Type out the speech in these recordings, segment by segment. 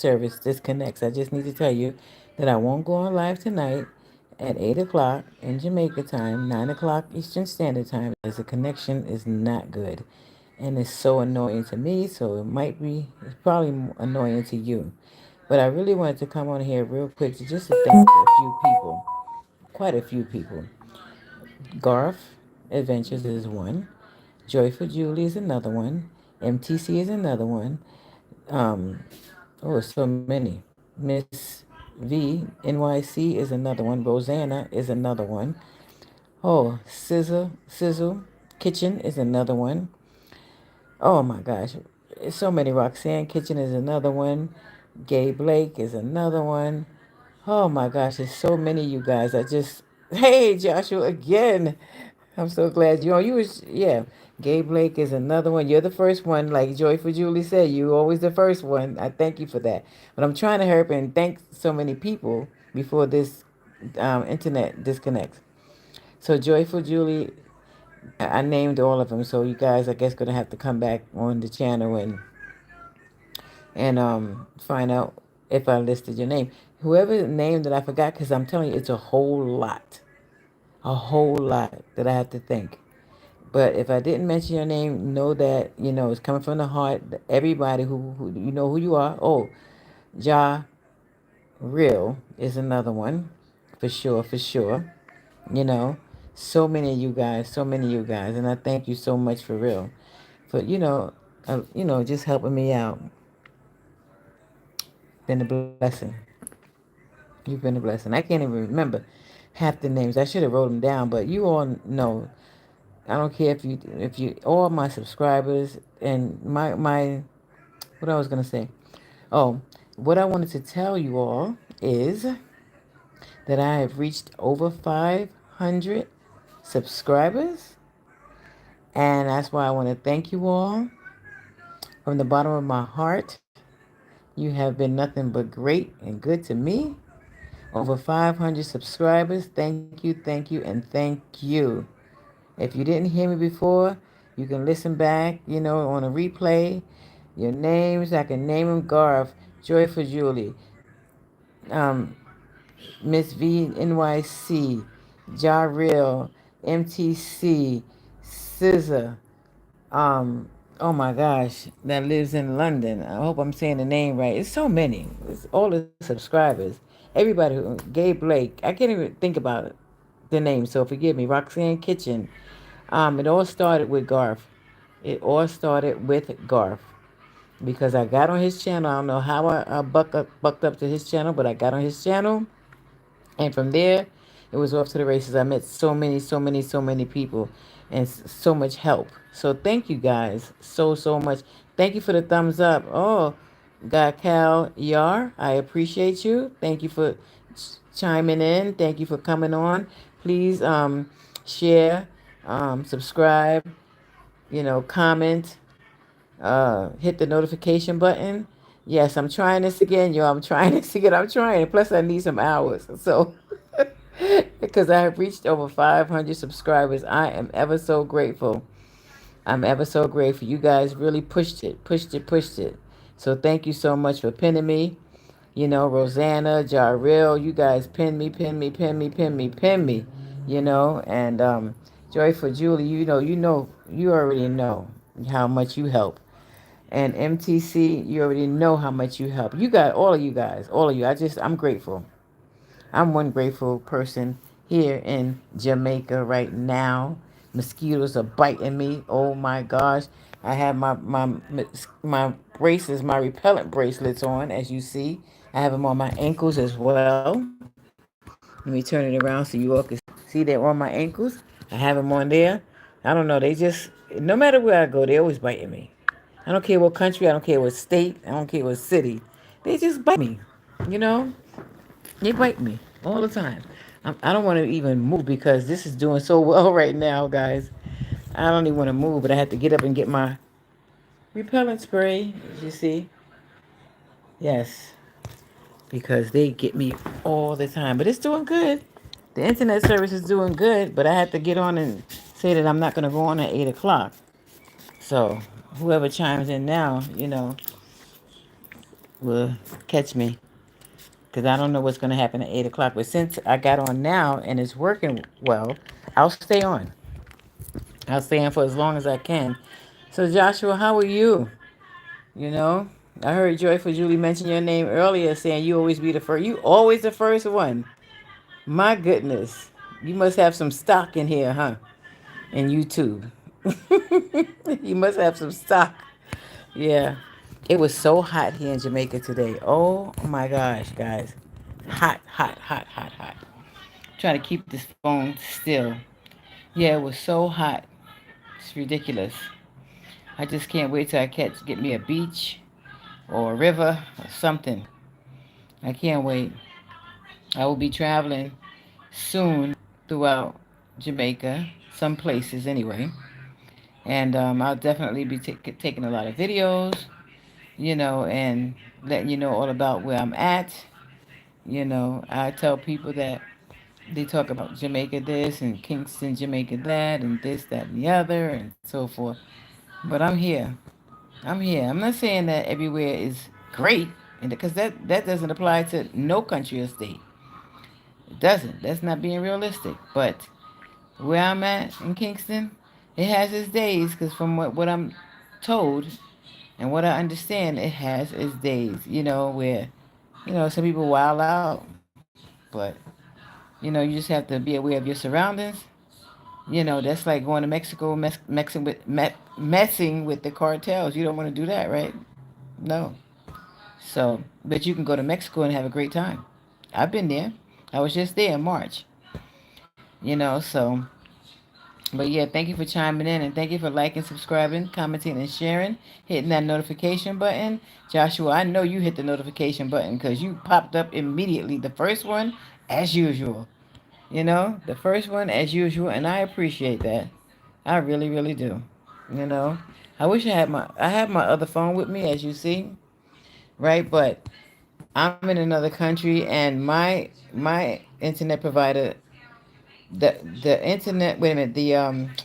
service disconnects, I just need to tell you that I won't go on live tonight at 8 o'clock in Jamaica time, 9 o'clock Eastern Standard Time, as the connection is not good. And it's so annoying to me, so it's probably annoying to you. But I really wanted to come on here real quick to just to thank a few people, quite a few people. Garth Adventures is one. Joyful Julie is another one. MTC is another one. Um, so many. Miss V NYC is another one. Rosanna is another one. Oh, Sizzle Kitchen is another one. Oh my gosh, it's so many. Roxanne Kitchen is another one. Gay Blake is another one. Oh my gosh, there's so many, you guys. Hey Joshua again. I'm so glad you was, yeah. Gay Blake is another one. You're the first one, like Joyful Julie said. You always the first one. I thank you for that. But I'm trying to hurry up and thank so many people before this internet disconnects. So Joyful Julie, I named all of them. So you guys, I guess, gonna have to come back on the channel and find out if I listed your name. Whoever name that I forgot, because I'm telling you, it's a whole lot that I have to thank. But if I didn't mention your name, know that it's coming from the heart. Everybody who you know who you are. Oh, Ja Real is another one, for sure, for sure. You know, so many of you guys, and I thank you so much for real, for just helping me out. Been a blessing. You've been a blessing. I can't even remember half the names. I should have wrote them down, but you all know. I don't care if you all my subscribers and my what I was gonna say. Oh, what I wanted to tell you all is that I have reached over 500 subscribers, and that's why I want to thank you all from the bottom of my heart. You have been nothing but great and good to me. Over 500 subscribers. Thank you, and thank you. If you didn't hear me before, you can listen back, on a replay. Your names, I can name them: Garth, Joyful Julie, um, Miss V NYC, Jarrell, MTC, SZA, oh my gosh, that lives in London. I hope I'm saying the name right. It's so many. It's all the subscribers. Everybody Gay Blake. I can't even think about the name, so forgive me. Roxanne Kitchen. It all started with Garth. It all started with Garth because I got on his channel. I don't know how I bucked up to his channel, but I got on his channel, and from there, it was off to the races. I met so many people and so much help. So thank you guys so much. Thank you for the thumbs up. Oh, God, Cal Yar, I appreciate you. Thank you for chiming in. Thank you for coming on. Please share, subscribe, comment, hit the notification button. Yes, I'm trying this again, yo. I'm trying this again. I'm trying. Plus, I need some hours. So, because I have reached over 500 subscribers, I am ever so grateful. I'm ever so grateful. You guys really pushed it. So, thank you so much for pinning me. Rosanna, Jarrell, you guys pin me. And Joy for Julie, you already know how much you help. And MTC, you already know how much you help. You got all of you guys, all of you. I'm grateful. I'm one grateful person here in Jamaica right now. Mosquitoes are biting me. Oh my gosh. I have my braces, my repellent bracelets on, as you see. I have them on my ankles as well. Let me turn it around so you all can see they're on my ankles. I have them on there. I don't know. No matter where I go, they always biting me. I don't care what country, I don't care what state, I don't care what city. They just bite me. You know? They bite me all the time. I don't want to even move because this is doing so well right now, guys. I don't even want to move, but I have to get up and get my repellent spray, as you see. Yes, because they get me all the time. But it's doing good. The internet service is doing good, but I have to get on and say that I'm not going to go on at 8 o'clock. So whoever chimes in now, will catch me because I don't know what's going to happen at 8 o'clock. But since I got on now and it's working well, I'll stay on. I'll stay on for as long as I can. So, Joshua, how are you? You know, I heard Joyful Julie mention your name earlier, saying you always be the first. You always the first one. My goodness, you must have some stock in here, huh? In YouTube, you must have some stock. Yeah, it was so hot here in Jamaica today. Oh my gosh, guys, hot, hot, hot, hot, hot. Trying to keep this phone still. Yeah, it was so hot. It's ridiculous. I just can't wait till I get me a beach or a river or something. I can't wait. I will be traveling soon throughout Jamaica, some places anyway. And I'll definitely be taking a lot of videos, and letting you know all about where I'm at. I tell people that they talk about Jamaica this and Kingston, Jamaica that, and this, that, and the other, and so forth. But I'm here. I'm here. I'm not saying that everywhere is great, and because that doesn't apply to no country or state. It doesn't. That's not being realistic. But where I'm at in Kingston, it has its days. Because from what I'm told and what I understand, it has its days. Where some people wild out, but you just have to be aware of your surroundings. That's like going to Mexico, messing with the cartels. You don't want to do that, right? No. So, but you can go to Mexico and have a great time. I've been there. I was just there in March. So, but yeah, thank you for chiming in and thank you for liking, subscribing, commenting, and sharing. Hitting that notification button. Joshua, I know you hit the notification button because you popped up immediately. The first one, as usual. The first one, as usual, and I appreciate that. I really, really do. You know, I wish I have my other phone with me, as you see, right? But I'm in another country, and my internet provider, the internet. Wait a minute. The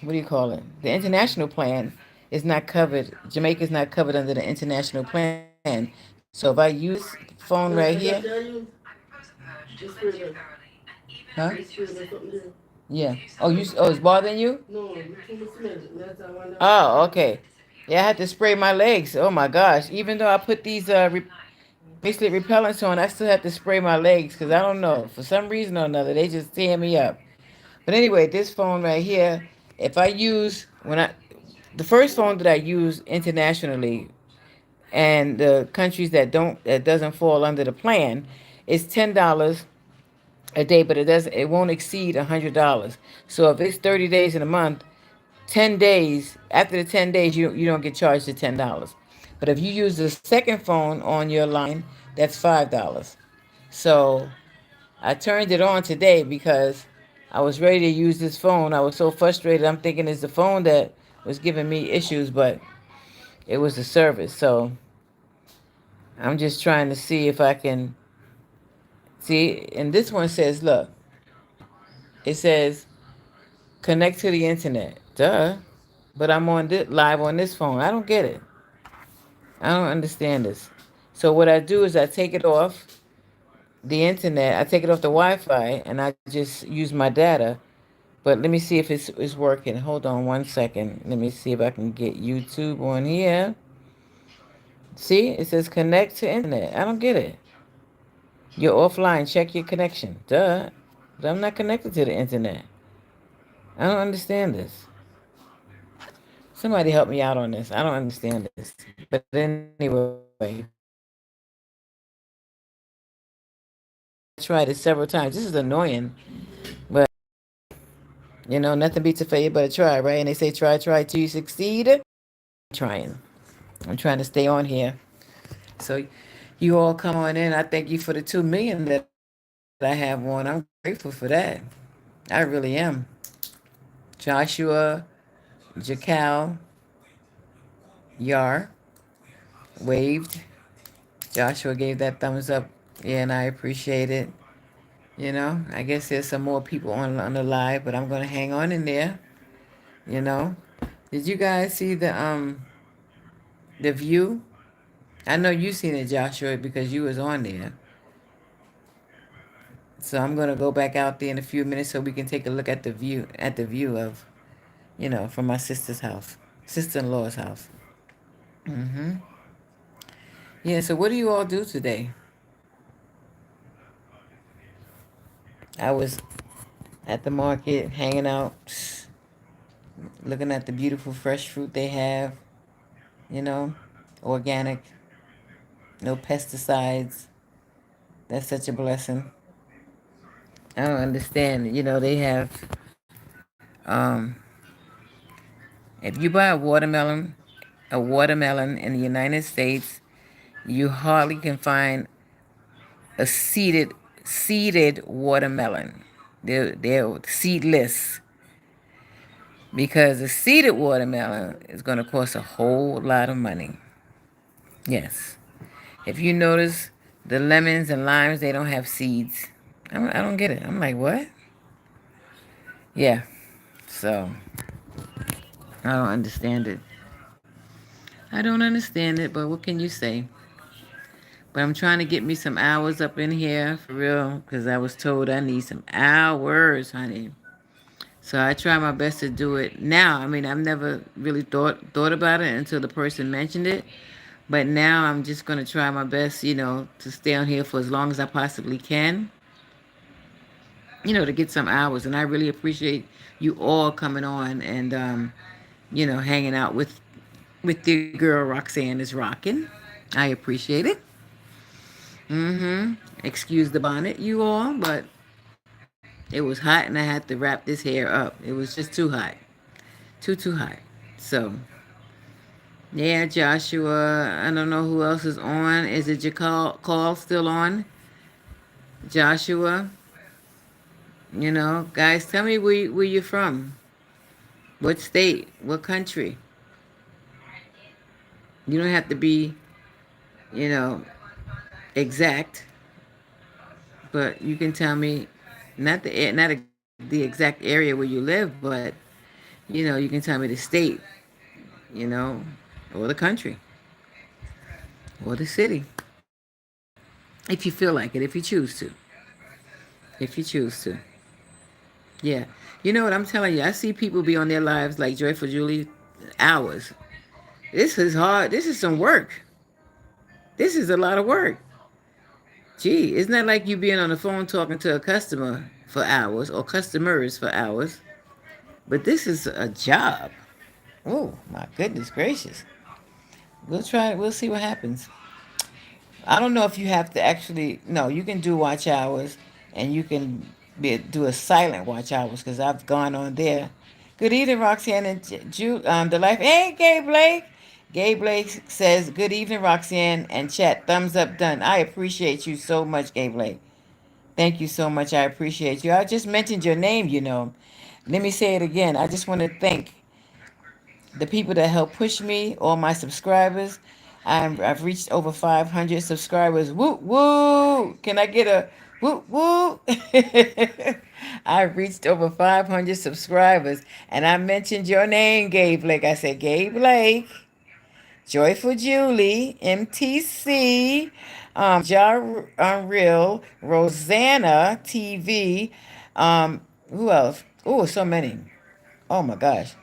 what do you call it? The international plan is not covered. Jamaica is not covered under the international plan. So if I use phone right here, huh? Yeah. Oh, it's bothering you? Oh, okay. Yeah, I had to spray my legs. Oh my gosh! Even though I put these basically repellents on, I still have to spray my legs because I don't know, for some reason or another they just tear me up. But anyway, this phone right here, if I use when I the first phone that I use internationally and the countries that doesn't fall under the plan is $10 a day, but it won't exceed $100. So if it's 30 days in a month, 10 days after the 10 days you don't get charged the $10. But if you use the second phone on your line, that's $5. So I turned it on today because I was ready to use this phone. I was so frustrated. I'm thinking it's the phone that was giving me issues, but it was the service. So I'm just trying to see if I can see. And this one says, look, it says connect to the internet. Duh. But I'm on live on this phone. I don't get it. I don't understand this. So what I do is I take it off the internet. I take it off the Wi-Fi and I just use my data. But let me see if it's working. Hold on 1 second. Let me see if I can get YouTube on here. See, it says connect to internet. I don't get it. You're offline. Check your connection. Duh. But I'm not connected to the internet. I don't understand this. Somebody help me out on this. I don't understand this. But anyway, I tried it several times. This is annoying. But, nothing beats a failure but a try, right? And they say try till you succeed. I'm trying. I'm trying to stay on here. So you all come on in. I thank you for the 2 million that I have on. I'm grateful for that. I really am. Joshua, Jacal, Yar waved. Joshua gave that thumbs up. Yeah, and I appreciate it. I guess there's some more people on the live, but I'm gonna hang on in there. You know, did you guys see the view? I know you seen it, Joshua, because you was on there. So I'm gonna go back out there in a few minutes so we can take a look at the view of, from my sister's house, sister-in-law's house. Mm-hmm. Yeah. So what do you all do today? I was at the market hanging out, looking at the beautiful fresh fruit they have. You know, organic, no pesticides. That's such a blessing. I don't understand. They have, um, if you buy a watermelon in the United States, you hardly can find a seeded watermelon. They're seedless because a seeded watermelon is going to cost a whole lot of money. Yes. If you notice, the lemons and limes, they don't have seeds. I don't get it. I'm like, what? Yeah. So I don't understand it. I don't understand it, but what can you say? But I'm trying to get me some hours up in here for real, because I was told I need some hours, honey. So I try my best to do it now. I mean, I've never really thought about it until the person mentioned it. But now I'm just gonna try my best, to stay on here for as long as I possibly can, to get some hours. And I really appreciate you all coming on and hanging out with your girl Roxanne is rocking. I appreciate it. Mm-hmm. Excuse the bonnet, you all, but it was hot and I had to wrap this hair up. It was just too hot. Too hot. So, yeah, Joshua. I don't know who else is on. Is it your call still on? Joshua, guys, tell me where you're from. What state? What country? You don't have to be, you know, exact, but you can tell me not the exact area where you live, but you can tell me the state, you know, or the country or the city, if you feel like it, if you choose to, if you choose to. Yeah, you know what I'm telling you. I see people be on their lives like Joyful Julie, hours. This is hard. This is some work. This is a lot of work. Gee, it's not like you being on the phone talking to a customer for hours or customers for hours, but this is a job. Oh, my goodness gracious. We'll try it. We'll see what happens. I don't know if you have to actually. No, you can do watch hours, and you can do a silent watch hours because I've gone on there. Good evening, Roxanne and the life. Hey, Gay Blake. Gay Blake says, "Good evening, Roxanne and chat. Thumbs up, done. I appreciate you so much, Gay Blake. Thank you so much. I appreciate you. I just mentioned your name. Let me say it again. I just want to thank the people that help push me, all my subscribers. I've reached over 500 subscribers. Woo woo! Can I get a woo woo? I've reached over 500 subscribers, and I mentioned your name, Gabe Blake. I said, Gabe Blake, Joyful Julie, MTC, Ja Unreal, Rosanna TV. Who else? Oh, so many. Oh my gosh.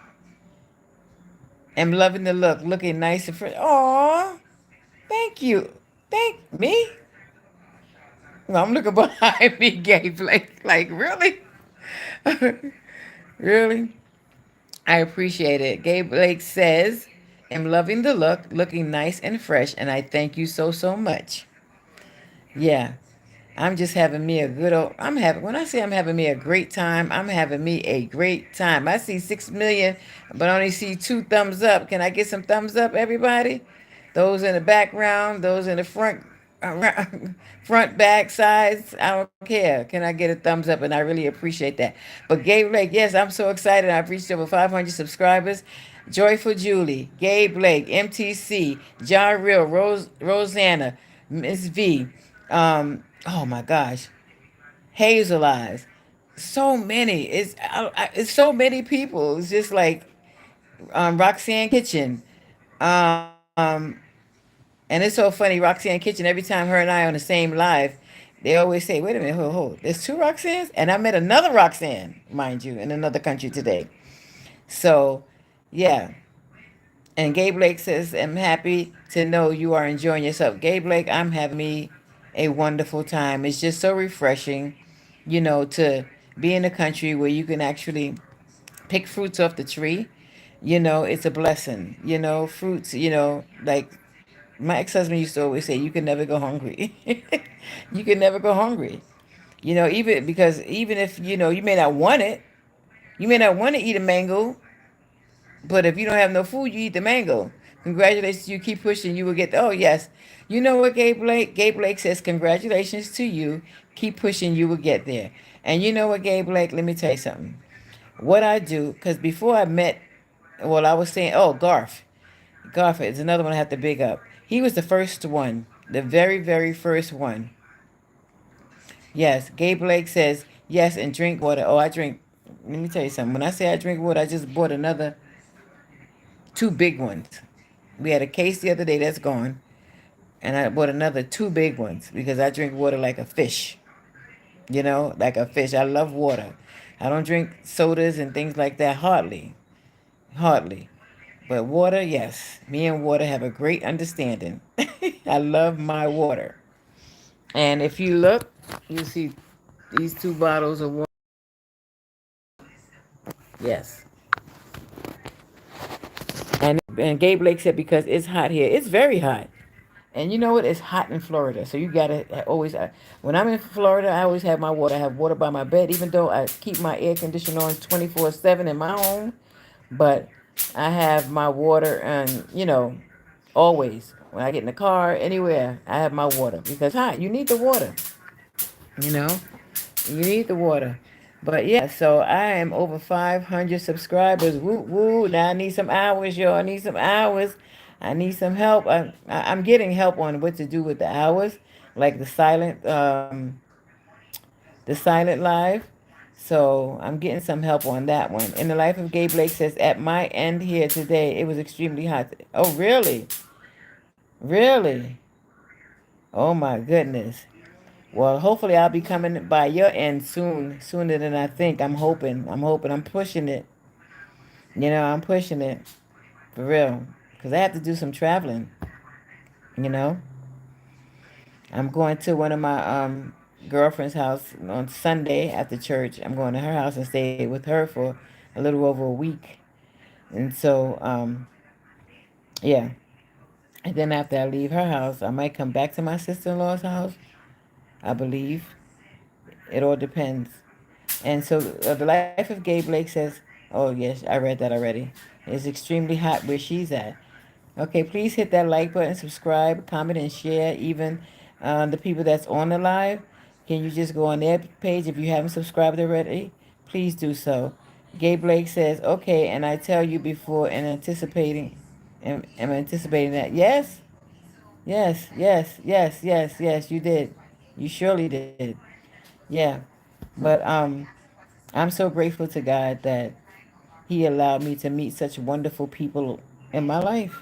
Am loving the look, looking nice and fresh. Aw, thank you. Thank me. Well, I'm looking behind me, Gabe. Like really, really. I appreciate it. Gabe Blake says, "Am loving the look, looking nice and fresh, and I thank you so much." Yeah, I'm just having me a good old. When I say I'm having me a great time, I'm having me a great time. I see 6 million, but I only see two thumbs up. Can I get some thumbs up, everybody? Those in the background, those in the front, front, back, sides. I don't care. Can I get a thumbs up? And I really appreciate that. But Gabe Blake, yes, I'm so excited. I've reached over 500 subscribers. Joyful Julie, Gabe Blake, MTC, John Real, Rosanna, Miss V. Oh my gosh, Hazel Eyes. So many. It's so many people. It's just like Roxanne Kitchen. Um, And it's so funny, Roxanne Kitchen, every time her and I on the same live, they always say, wait a minute, hold. There's two Roxannes? And I met another Roxanne, mind you, in another country today. So, yeah. And Gabe Blake says, I'm happy to know you are enjoying yourself. Gabe Blake, I'm having me a wonderful time. It's just so refreshing, to be in a country where you can actually pick fruits off the tree. It's a blessing. Fruits, like my ex-husband used to always say, you can never go hungry. You can never go hungry. Even because even if, you may not want it, you may not want to eat a mango, but if you don't have no food, you eat the mango. Congratulations, you keep pushing, you will get. Oh yes, you know what, Gabe Blake? Gabe Blake says, congratulations to you. Keep pushing, you will get there. And you know what, Gabe Blake? Let me tell you something. What I do, because before I met, well, I was saying, oh, Garth. Garth is another one I have to big up. He was the first one, the very, very first one. Yes, Gabe Blake says yes, and drink water. Oh, I drink. Let me tell you something. When I say I drink water, I just bought another two big ones. We had a case the other day that's gone, and I bought another two big ones because I drink water like a fish. Like a fish. I love water. I don't drink sodas and things like that hardly, hardly. But water, yes. Me and water have a great understanding. I love my water. And if you look, you see these two bottles of water. Yes. And Gabe Blake said because it's hot here. It's very hot. And you know what? It's hot in Florida, so you gotta always. When I'm in Florida, I always have my water. I have water by my bed, even though I keep my air conditioner on 24/7 in my home. But I have my water, and always when I get in the car, anywhere, I have my water because hot. You need the water. You know, you need the water. But yeah, so I am over 500 subscribers. Woo woo! Now I need some hours, y'all. I need some hours. I need some help. I'm getting help on what to do with the hours, like the silent live. So I'm getting some help on that one. In the life of Gay Blake says, at my end here today, it was extremely hot. Oh really? Really? Oh my goodness. Well, hopefully I'll be coming by your end soon, sooner than I think. I'm hoping. I'm hoping. I'm pushing it. I'm pushing it for real because I have to do some traveling. You know, I'm going to one of my girlfriend's house on Sunday after church. I'm going to her house and stay with her for a little over a week. And so, yeah. And then after I leave her house, I might come back to my sister-in-law's house. I believe it all depends. And so the life of Gay Blake says, oh, yes, I read that already. It's extremely hot where she's at. Okay, please hit that like button, subscribe, comment, and share. Even the people that's on the live, can you just go on their page if you haven't subscribed already? Please do so. Gay Blake says, okay, and I tell you before and am anticipating that. Yes, yes, yes, yes, yes, yes, you did. You surely did. Yeah. But I'm so grateful to God that He allowed me to meet such wonderful people in my life.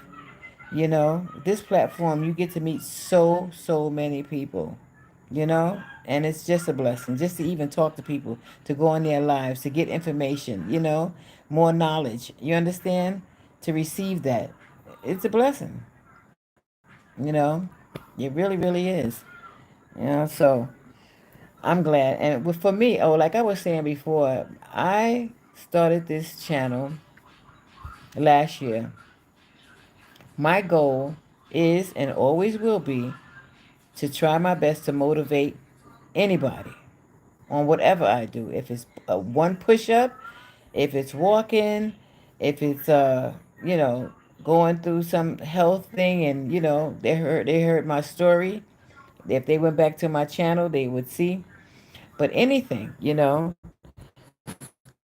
This platform, you get to meet so many people, and it's just a blessing just to even talk to people, to go in their lives, to get information, more knowledge. You understand? To receive that. It's a blessing, it really is. So I'm glad. And for me, oh, like I was saying before, I started this channel last year. My goal is and always will be to try my best to motivate anybody on whatever I do. If it's one push up, if it's walking, if it's going through some health thing, and they heard my story. If they went back to my channel, they would see. But anything,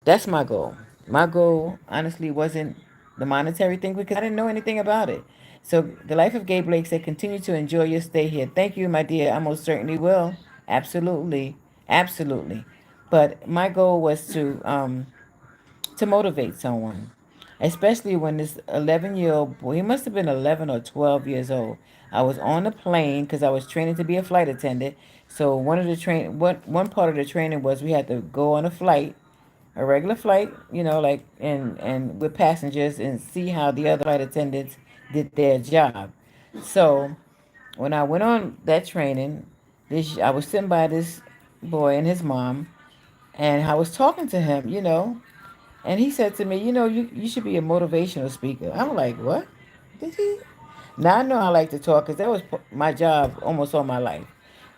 that's my goal. My goal, honestly, wasn't the monetary thing because I didn't know anything about it. So, the life of Gay Blake said, continue to enjoy your stay here. Thank you, my dear. I most certainly will. Absolutely. Absolutely. But my goal was to motivate someone. especially when this 11-year-old boy, he must have been 11 or 12 years old. I was on the plane because I was training to be a flight attendant. So one part of the training was we had to go on a flight, a regular flight, like and with passengers and see how the other flight attendants did their job. So when I went on that training, I was sitting by this boy and his mom, and I was talking to him, and he said to me, you should be a motivational speaker. I'm like, what? Did he? Now I know I like to talk because that was my job almost all my life.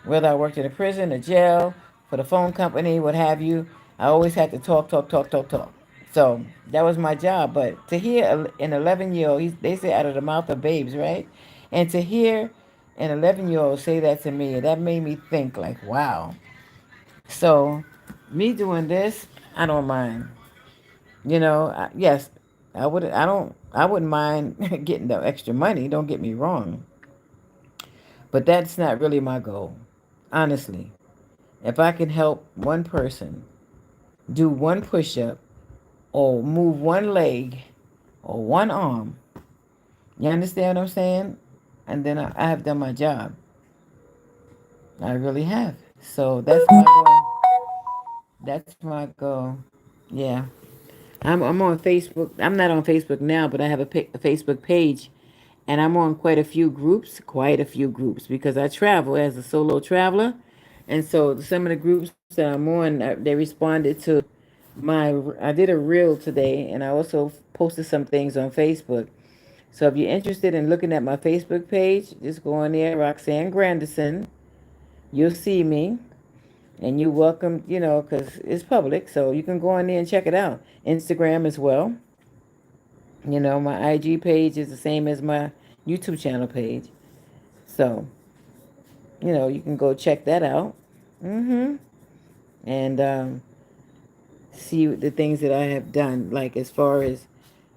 Whether I worked in a prison, a jail, for the phone company, what have you, I always had to talk, talk, talk, talk, talk. So that was my job. But to hear an 11-year-old, they say out of the mouth of babes, right? And to hear an 11-year-old say that to me, that made me think like, wow. So me doing this, I don't mind. Yes, I would. I don't. I wouldn't mind getting the extra money. Don't get me wrong, but that's not really my goal. Honestly, if I can help one person do one push-up or move one leg or one arm, you understand what I'm saying? And then I have done my job. I really have. So that's my goal. That's my goal. Yeah. I'm on Facebook. I'm not on Facebook now, but I have a Facebook page, and I'm on quite a few groups because I travel as a solo traveler, and so some of the groups that I'm on, they responded to my. I did a reel today, and I also posted some things on Facebook. So if you're interested in looking at my Facebook page, just go on there, Roxanne Grandison. You'll see me, and you're welcome, because it's public, so you can go on there and check it out. Instagram as well. My IG page is the same as my YouTube channel page. So, you can go check that out. And see the things that I have done, like as far as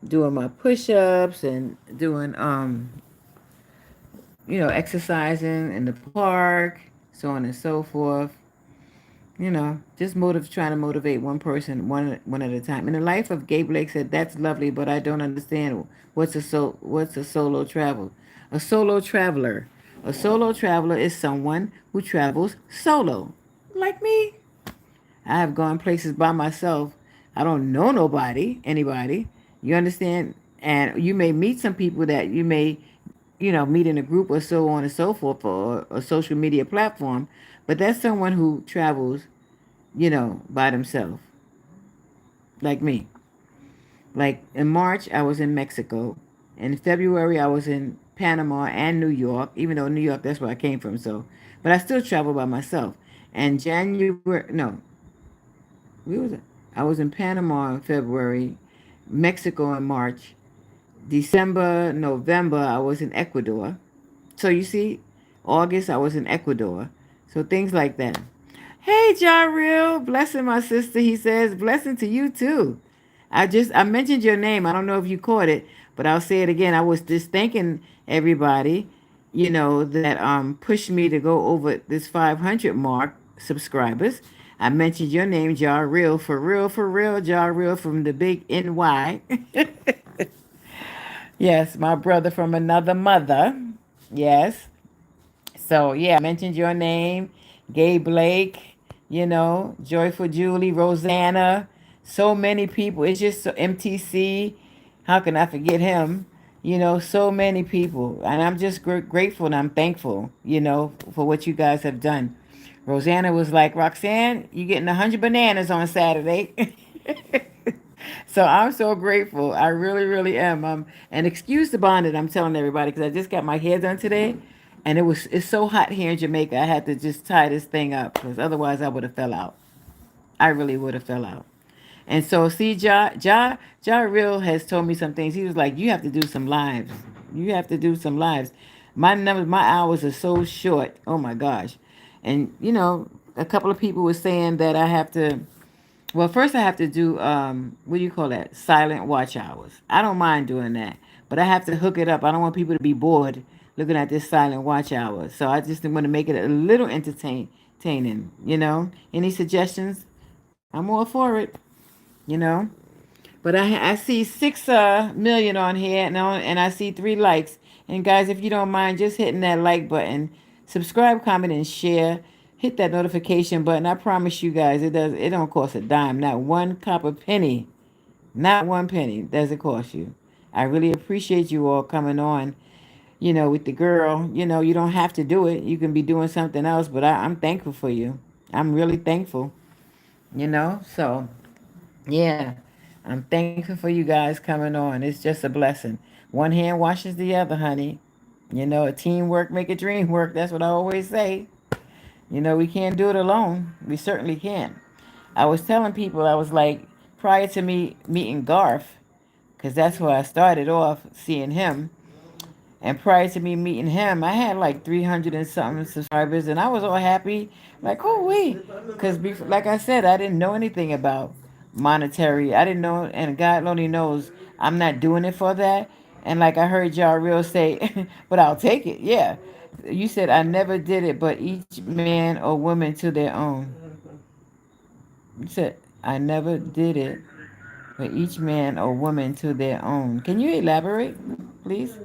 doing my push ups and doing, exercising in the park, so on and so forth. Just trying to motivate one person one at a time. In the life of Gabe Blake said, "That's lovely, but I don't understand what's a solo travel. A solo traveler. A solo traveler is someone who travels solo, like me. I have gone places by myself. I don't know anybody. You understand? And you may meet some people that you may, meet in a group or so on and so forth, or a social media platform. But that's someone who travels, by themselves, like me. Like in March, I was in Mexico. In February, I was in Panama and New York, even though New York, that's where I came from. So, but I still travel by myself. And January, no, we was I was in Panama in February, Mexico in March, December, November, I was in Ecuador. So you see, August, I was in Ecuador. So things like that. Hey, Jarrell, blessing my sister. He says, blessing to you too. I mentioned your name. I don't know if you caught it, but I'll say it again. I was just thanking everybody, that pushed me to go over this 500 mark subscribers. I mentioned your name, Jarrell, for real, Jarrell from the big NY. Yes, my brother from another mother. Yes. So yeah, I mentioned your name, Gay Blake, Joyful Julie, Rosanna, so many people. It's just so MTC. How can I forget him? So many people, and I'm just grateful and I'm thankful, for what you guys have done. Rosanna was like, Roxanne, you getting 100 bananas on Saturday. So I'm so grateful. I really, really am. And excuse the bonnet I'm telling everybody because I just got my hair done today, and it's so hot here in Jamaica. I had to just tie this thing up because otherwise I would have fell out. I really would have fell out. And so see, Ja Real has told me some things. He was like, you have to do some lives. You have to do some lives. My hours are so short. Oh my gosh. And a couple of people were saying that I have to, well, first I have to do what do you call that? Silent watch hours. I don't mind doing that, but I have to hook it up. I don't want people to be bored looking at this silent watch hour. So I just want to make it a little entertaining. Any suggestions? I'm all for it. You know. But I see 6 million on here, and I see 3 likes. And guys, if you don't mind, just hitting that like button, subscribe, comment, and share. Hit that notification button. I promise you guys, it don't cost a dime, not one copper penny, not one penny does it cost you. I really appreciate you all coming on. With the girl, you don't have to do it. You can be doing something else, but I'm thankful for you. I'm really thankful. So yeah, I'm thankful for you guys coming on. It's just a blessing. One hand washes the other, honey. A teamwork make a dream work. That's what I always say. We can't do it alone. We certainly can't. I was telling people, I was like, prior to me meeting Garth, because that's where I started off seeing him. And prior to me meeting him, I had like 300 and something subscribers, and I was all happy, like, oh, wait. Because, like I said, I didn't know anything about monetary. I didn't know, and God only knows I'm not doing it for that. And like I heard y'all real say, but I'll take it. Yeah. You said, I never did it, but each man or woman to their own. You said, I never did it, but each man or woman to their own. Can you elaborate, please?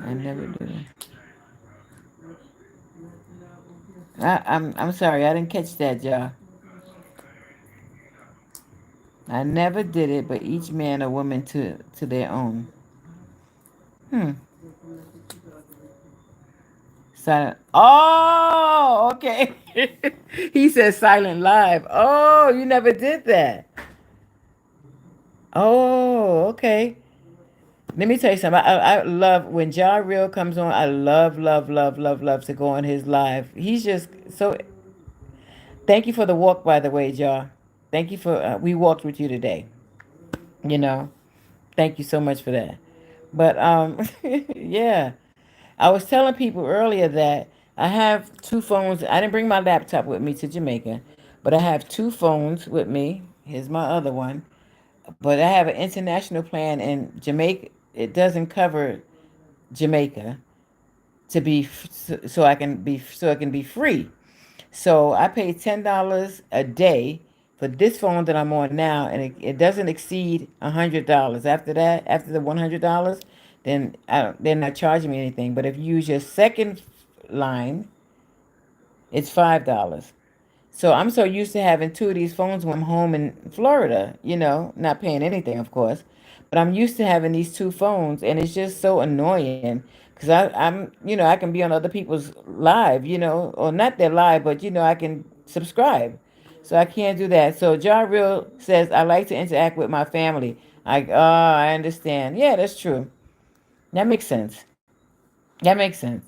I never did it. I'm sorry, I didn't catch that, y'all. I never did it, but each man or woman to their own. Hmm. Silent. Oh, okay. He says silent live. Oh, you never did that. Oh, okay. Let me tell you something. I love when Ja Real comes on. I love, love, love, love, love to go on his live. He's just so. Thank you for the walk, by the way, Ja. Thank you for we walked with you today. You know, thank you so much for that. But yeah, I was telling people earlier that I have 2 phones. I didn't bring my laptop with me to Jamaica, but I have 2 phones with me. Here's my other one. But I have an international plan, and Jamaica, it doesn't cover Jamaica to be so it can be free. So I pay $10 a day for this phone that I'm on now, and it doesn't exceed $100. After that, after the $100, then they're not charging me anything. But if you use your second line, it's $5. So I'm so used to having 2 of these phones when I'm home in Florida, not paying anything, of course. But I'm used to having these 2 phones, and it's just so annoying because I can be on other people's live, or not their live, but, I can subscribe. So I can't do that. So Ja Real says, I like to interact with my family. I understand. Yeah, that's true. That makes sense. That makes sense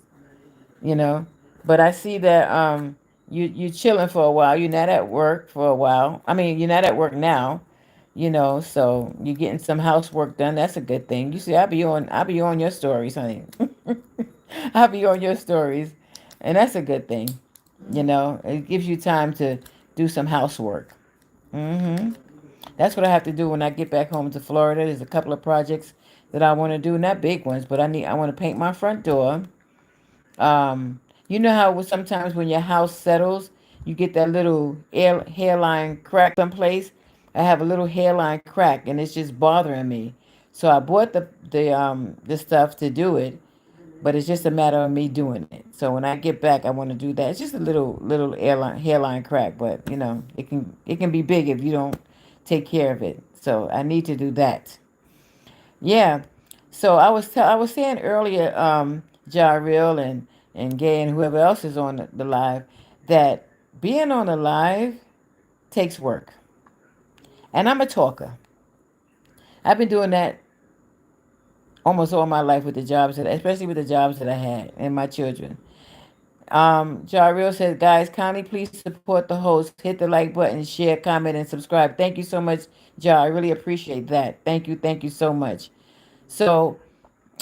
you know. But I see that you chilling for a while. You're not at work for a while. I mean, you're not at work now, so you're getting some housework done. That's a good thing. You see, I'll be on your stories, honey. I'll be on your stories, and that's a good thing. It gives you time to do some housework. hmm That's what I have to do when I get back home to Florida. There's a couple of projects that I want to do, not big ones, but I want to paint my front door. um, you know how sometimes when your house settles, you get that little hairline crack someplace. I have a little hairline crack, and it's just bothering me. So I bought the stuff to do it, but it's just a matter of me doing it. So when I get back, I want to do that. It's just a little hairline crack, but it can be big if you don't take care of it. So I need to do that. Yeah. So I was saying earlier, Jarrell and Gay and whoever else is on the live, that being on the live takes work. And I'm a talker. I've been doing that almost all my life with the jobs especially with the jobs that I had and my children. Jarrell said, guys, kindly please support the host. Hit the like button, share, comment, and subscribe. Thank you so much, Jar. I really appreciate that. Thank you so much. So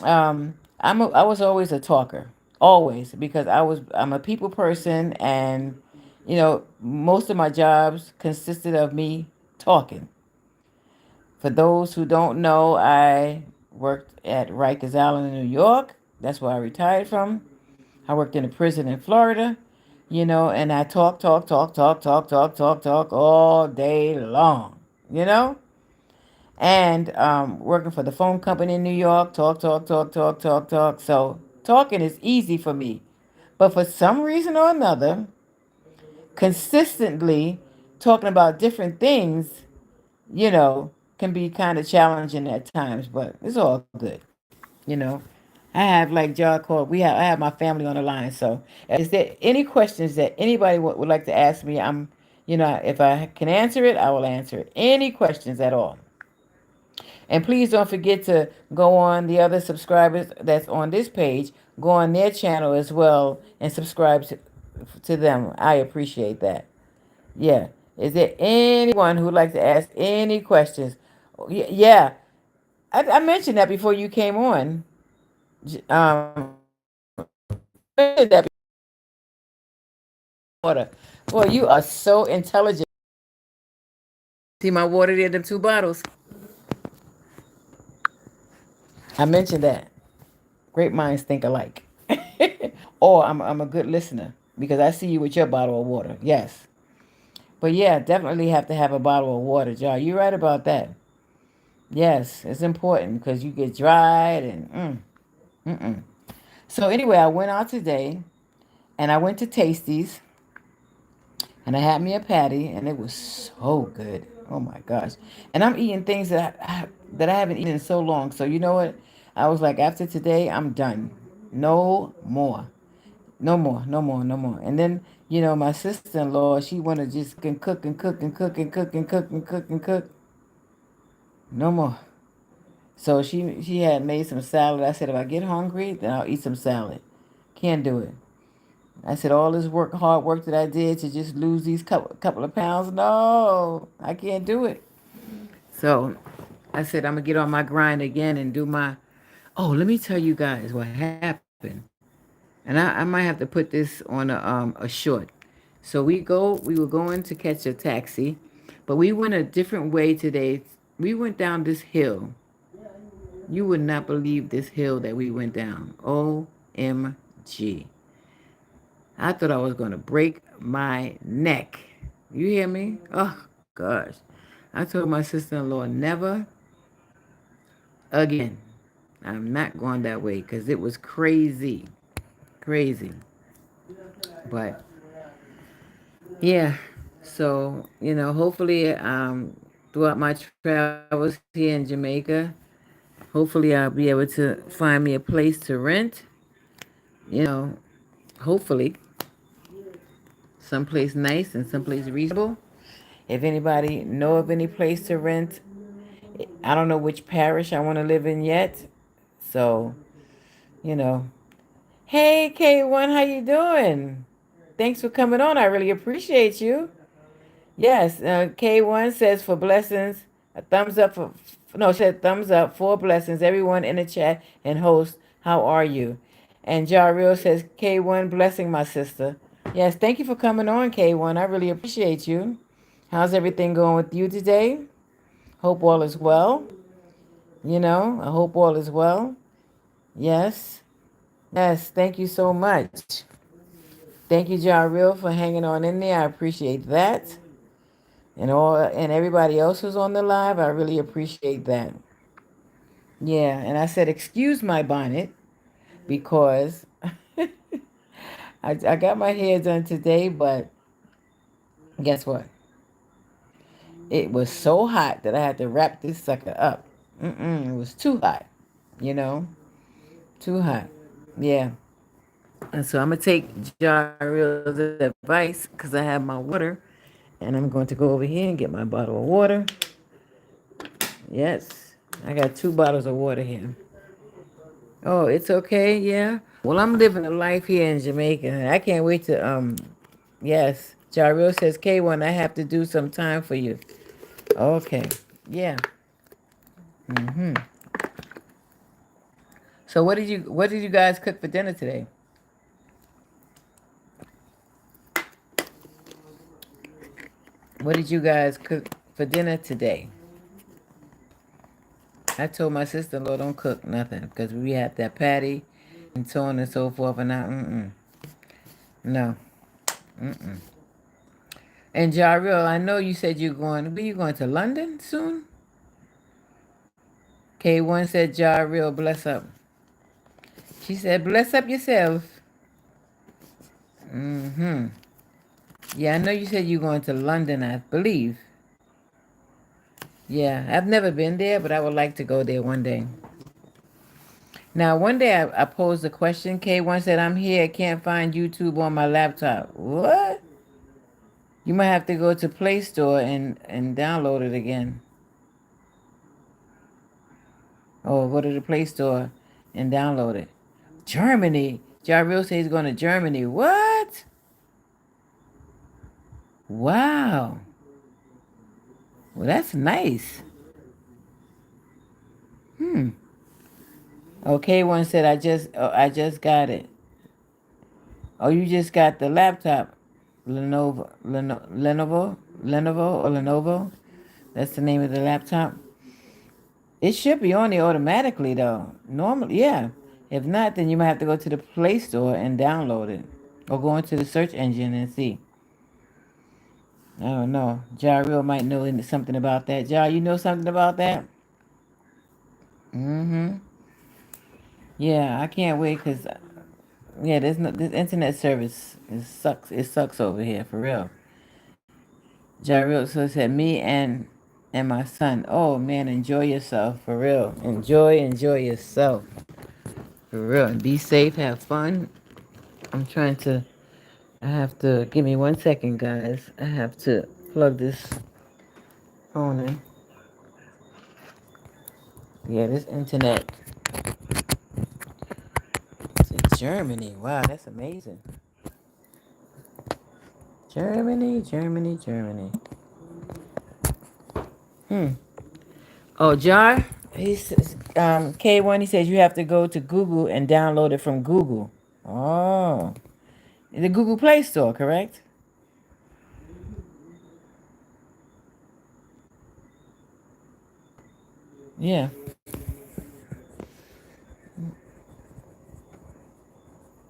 I was always a talker, always, because I'm a people person, and most of my jobs consisted of me talking. For those who don't know, I worked at Rikers Island in New York. That's where I retired from. I worked in a prison in Florida, and I talk all day long, you know. and working for the phone company in New York. Talk, talk, talk, talk, talk, talk. So talking is easy for me. But for some reason or another, consistently talking about different things, can be kind of challenging at times, but it's all good. I have, like John called, I have my family on the line. So, is there any questions that anybody would like to ask me? If I can answer it, I will answer it. Any questions at all? And please don't forget to go on the other subscribers that's on this page, go on their channel as well and subscribe to them. I appreciate that. Yeah. Is there anyone who would like to ask any questions? Yeah. I mentioned that before you came on. That water. Boy, you are so intelligent. See my water there, them two bottles. I mentioned that. Great minds think alike. Or I'm a good listener because I see you with your bottle of water. Yes. But yeah, definitely have to have a bottle of water, Jar. You're right about that. Yes, it's important because you get dried and mm-mm. So anyway, I went out today and I went to Tasties and I had me a patty and it was so good. Oh my gosh! And I'm eating things that I haven't eaten in so long. So you know what? I was like, after today, I'm done. No more. No more, no more, no more. And then, my sister-in-law, she wanna just can cook and cook and cook and cook and cook and cook and cook. No more. So she had made some salad. I said, if I get hungry, then I'll eat some salad. Can't do it. I said, all this hard work that I did to just lose these couple of pounds, no, I can't do it. So I said, I'm gonna get on my grind again and do my. Oh, let me tell you guys what happened. And I might have to put this on a short. So we were going to catch a taxi, but we went a different way today. We went down this hill. You would not believe this hill that we went down. OMG. I thought I was going to break my neck. You hear me? Oh, gosh. I told my sister in law, never again. I'm not going that way because it was crazy. Crazy. But yeah, so hopefully, throughout my travels here in Jamaica, hopefully I'll be able to find me a place to rent. You know, hopefully, someplace nice and someplace reasonable. If anybody know of any place to rent, I don't know which parish I want to live in yet. So, you know, hey K1, how you doing? Thanks for coming on. I really appreciate you. Yes, K1 says for blessings, a thumbs up for, no, she said thumbs up for blessings. Everyone in the chat and host, how are you? And Jarrell says, K1, blessing my sister. Yes, thank you for coming on, K1. I really appreciate you. How's everything going with you today? Hope all is well. I hope all is well. Yes, yes, thank you so much. Thank you, Jarrell, for hanging on in there. I appreciate that. And everybody else who's on the live, I really appreciate that. Yeah, and I said excuse my bonnet because I got my hair done today, but guess what? It was so hot that I had to wrap this sucker up. It was too hot, you know, too hot. Yeah, and so I'm gonna take Jarrell's advice because I have my water, and I'm going to go over here and get my bottle of water. Yes, I got two bottles of water here. Oh, it's okay, yeah. Well, I'm living a life here in Jamaica. I can't wait to yes. Jarrell says, K1, I have to do some time for you. Okay. Yeah. So what did you guys cook for dinner today? What did you guys cook for dinner today? I told my sister-in-law don't cook nothing because we had that patty and so on and so forth and no. And Jarrell, I know you said you're going. Were you going to London soon? K1 said, "Jar real, bless up." She said, "Bless up yourself." Mm-hmm. Yeah, I know you said you're going to London, I believe. Yeah, I've never been there, but I would like to go there one day. Now, one day I posed a question. K1 said, "I'm here. I can't find YouTube on my laptop." What? You might have to go to Play Store and download it again. Or go to the Play Store and download it. Germany. Jarrell says he's going to Germany. What? Wow. Well, that's nice. Hmm. Okay, one said I just got it. Oh, you just got the laptop. Lenovo or Lenovo. That's the name of the laptop. It should be on there automatically though. Normally, yeah. If not, then you might have to go to the Play Store and download it, or go into the search engine and see. I don't know. Ja Real might know something about that. Ja, you know something about that? Mm-hmm. Yeah, I can't wait because yeah, there's no this internet service. It sucks. It sucks over here for real. Ja Real so said me and my son. Oh man, enjoy yourself for real. Enjoy yourself for real. And be safe. Have fun. I'm trying to. I have to give me 1 second, guys. I have to plug this phone in. Yeah, this internet to Germany. Wow, that's amazing. Germany. Hmm. Oh, Jar, he's K1. He says you have to go to Google and download it from Google. Oh, the Google Play Store, correct? Yeah.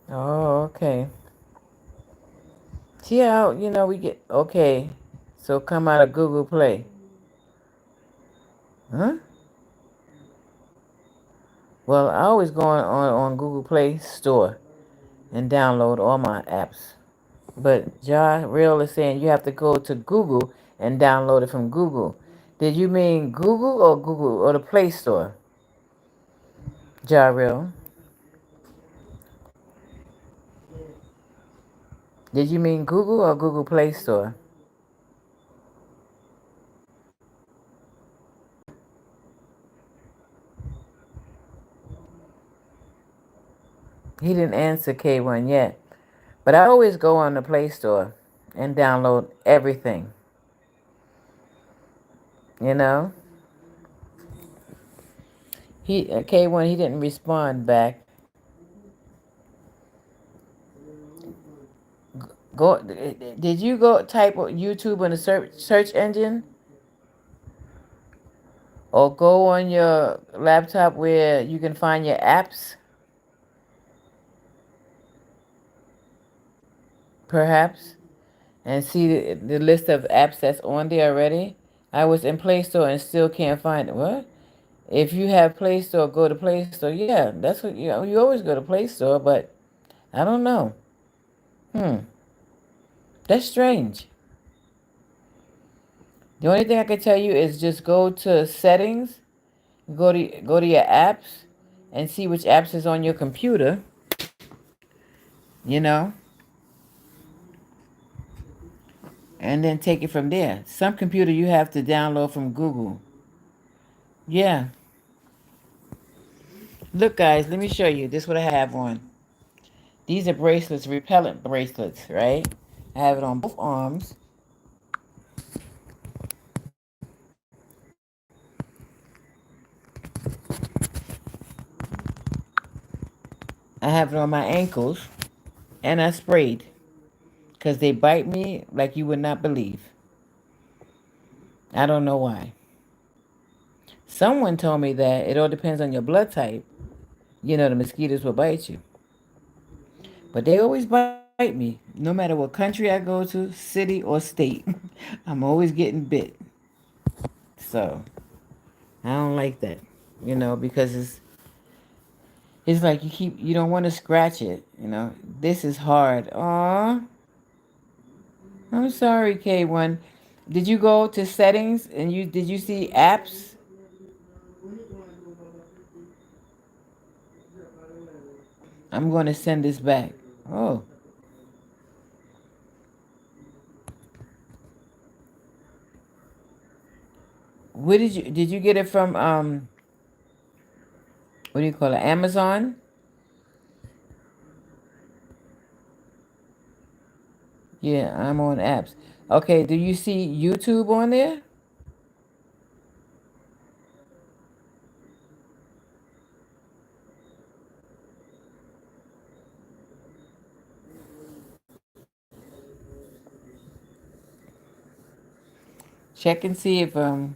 Oh, okay. See how we get okay. So come out of Google Play, huh? Well, I always go on Google Play Store and download all my apps. But Ja Real is saying you have to go to Google and download it from Google. Did you mean Google or the Play Store? Ja Real. Did you mean Google or Google Play Store? He didn't answer K1 yet. But I always go on the Play Store and download everything. You know? He K1 he didn't respond back. Go did you go type YouTube in the search engine or go on your laptop where you can find your apps perhaps and see the list of apps that's on there already? I was in Play Store and still can't find it. What? If you have Play Store, go to Play Store. Yeah, that's what you always go to Play Store, but I don't know. Hmm, that's strange. The only thing I can tell you is just go to settings, go to your apps, and see which apps is on your computer. You know, and then take it from there. Some computer you have to download from Google. Yeah. Look, guys, let me show you. This is what I have on. These are bracelets, repellent bracelets, right? I have it on both arms. I have it on my ankles, and I sprayed because they bite me like you would not believe. I don't know why. Someone told me that it all depends on your blood type. The mosquitoes will bite you. But they always bite me, no matter what country I go to, city or state. I'm always getting bit. So, I don't like that. because it's like you don't want to scratch it. This is hard. Aw, I'm sorry, K1. Did you go to settings and did you see apps? I'm going to send this back. Oh, where did you get it from? What do you call it? Amazon? Yeah, I'm on apps. Okay, do you see YouTube on there? Check and see if uh,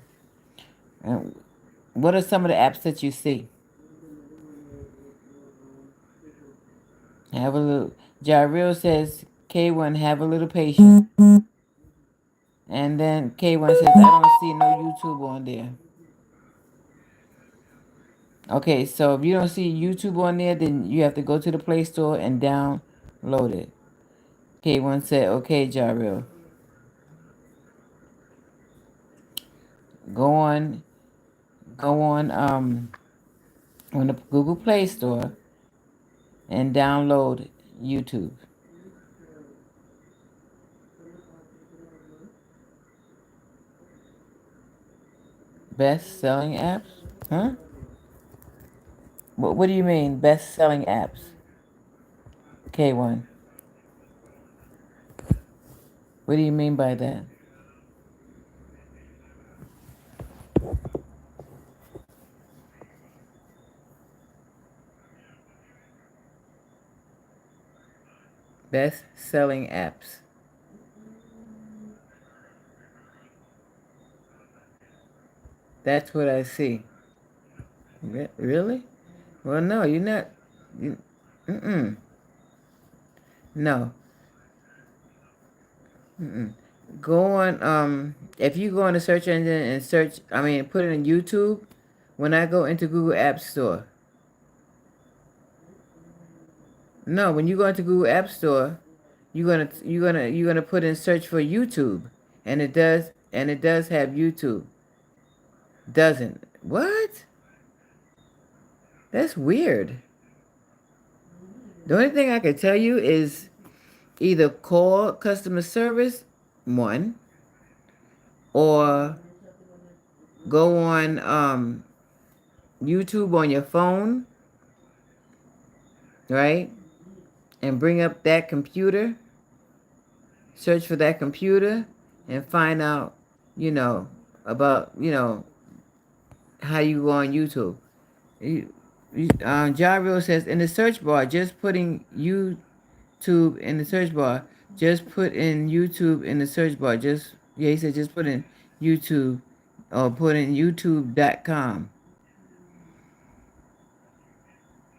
what are some of the apps that you see? Have a little. Jarrell says K1 have a little patience, and then K1 says I don't see no YouTube on there. Okay, so if you don't see YouTube on there, then you have to go to the Play Store and download it. K1 said, okay, Jarrell. Go on, on the Google Play Store and download YouTube. Best selling apps? Huh? What do you mean, best selling apps? K1. What do you mean by that? Best selling apps. That's what I see. Really? Well, no, you're not. You, mm-mm. No. Mm-mm. Go on. If you go on the search engine and search, I mean, put it in YouTube. When I go into Google App Store, no, when you go into Google App Store, you're gonna put in search for YouTube, and it does have YouTube. Doesn't what? That's weird. The only thing I can tell you is either call customer service one or go on YouTube on your phone, right? And bring up that computer, search for that computer, and find out, you know, about, how you go on YouTube. Jairo says in the search bar, just putting YouTube in the search bar, just put in YouTube in the search bar. He said just put in YouTube or put in youtube.com.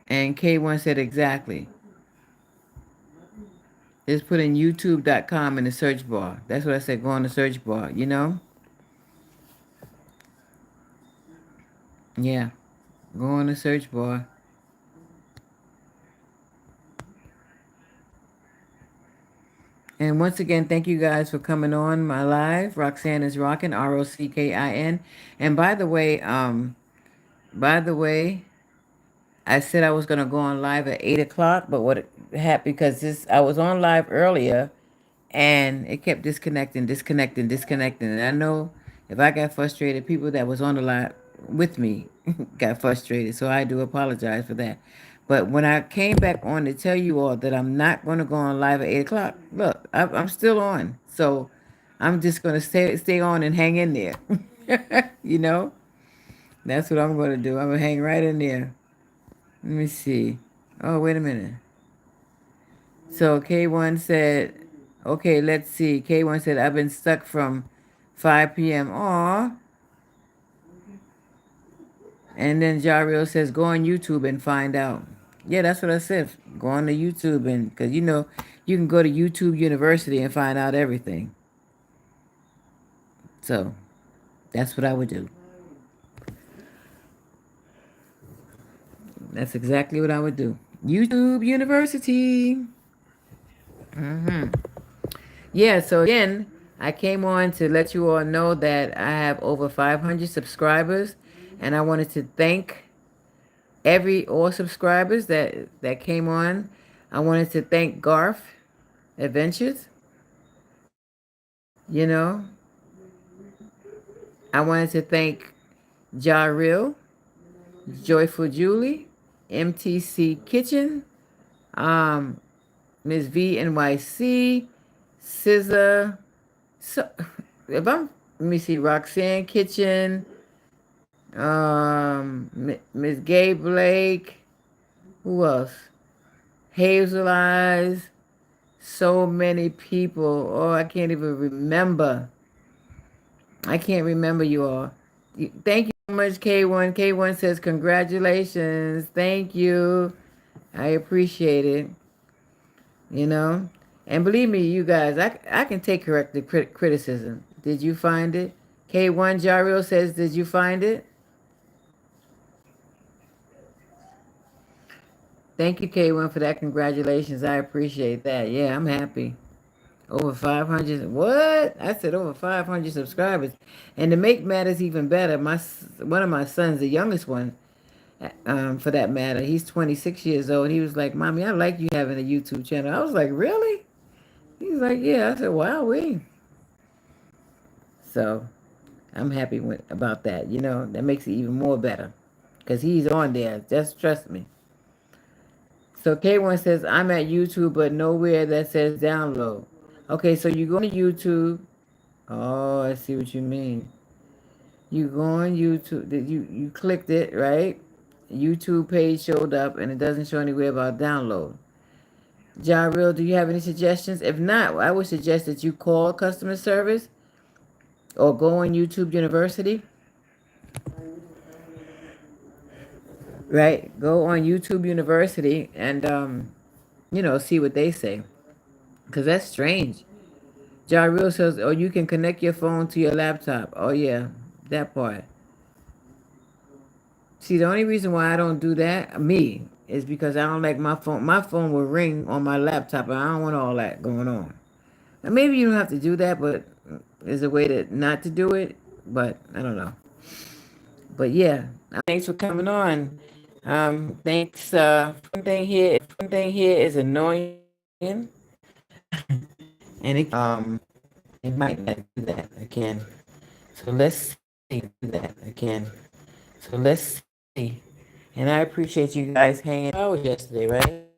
And K1 said exactly. Just put in youtube.com in the search bar. That's what I said, go on the search bar. Yeah, go on the search bar. And once again, thank you guys for coming on my live. Roxanne is rocking, Rockin. And by the way, I said I was gonna go on live at 8 o'clock, but what happened because this I was on live earlier and it kept disconnecting. And I know if I got frustrated, people that was on the live with me got frustrated. So I do apologize for that. But when I came back on to tell you all that I'm not going to go on live at 8 o'clock, look, I'm still on. So I'm just going to stay on and hang in there. you know, that's what I'm going to do. I'm going to hang right in there. Let me see. Oh, wait a minute. So K1 said, okay, let's see. K1 said, I've been stuck from 5 p.m. Aw. And then Jariel says, go on YouTube and find out. Yeah, that's what I said. Go on to YouTube and, because you can go to YouTube University and find out everything. So that's what I would do. That's exactly what I would do. YouTube University. Yeah, so again, I came on to let you all know that I have over 500 subscribers, and I wanted to thank all subscribers that came on. I wanted to thank Garth Adventures, you know. I wanted to thank Ja Real, Joyful Julie, MTC Kitchen, um, Ms. VNYC, SZA. So, if I'm, let me see, Roxanne Kitchen, Miss Gay Blake. Who else? Hazel Eyes. So many people. Oh, I can't even remember. I can't remember you all. Thank you so much, K1. K1 says congratulations. Thank you. I appreciate it. You know, and believe me, you guys, I can take corrective criticism. Did you find it? K1 Jario says, did you find it? Thank you, K1, for that. Congratulations. I appreciate that. Yeah, I'm happy. Over 500. What? I said over 500 subscribers. And to make matters even better, one of my sons, the youngest one, for that matter, he's 26 years old. He was like, Mommy, I like you having a YouTube channel. I was like, really? He's like, yeah. I said, wow, we. So I'm happy about that. You know, that makes it even more better because he's on there. Just trust me. So K1 says, I'm at YouTube, but nowhere that says download. Okay, so you go to YouTube. Oh, I see what you mean. You go on YouTube. You clicked it, right? YouTube page showed up, and it doesn't show anywhere about download. John Real, do you have any suggestions? If not, I would suggest that you call customer service or go on YouTube University. Right? Go on YouTube University and see what they say. Cause that's strange. Ja Real says, "Oh, you can connect your phone to your laptop." Oh yeah, that part. See, the only reason why I don't do that, me, is because I don't like my phone. My phone will ring on my laptop, and I don't want all that going on. And maybe you don't have to do that, but there's a way to not to do it. But I don't know. But yeah, thanks for coming on. Thanks. One thing here is annoying, and it might not do that again. So let's see do that again. So let's see. And I appreciate you guys hanging out yesterday, right?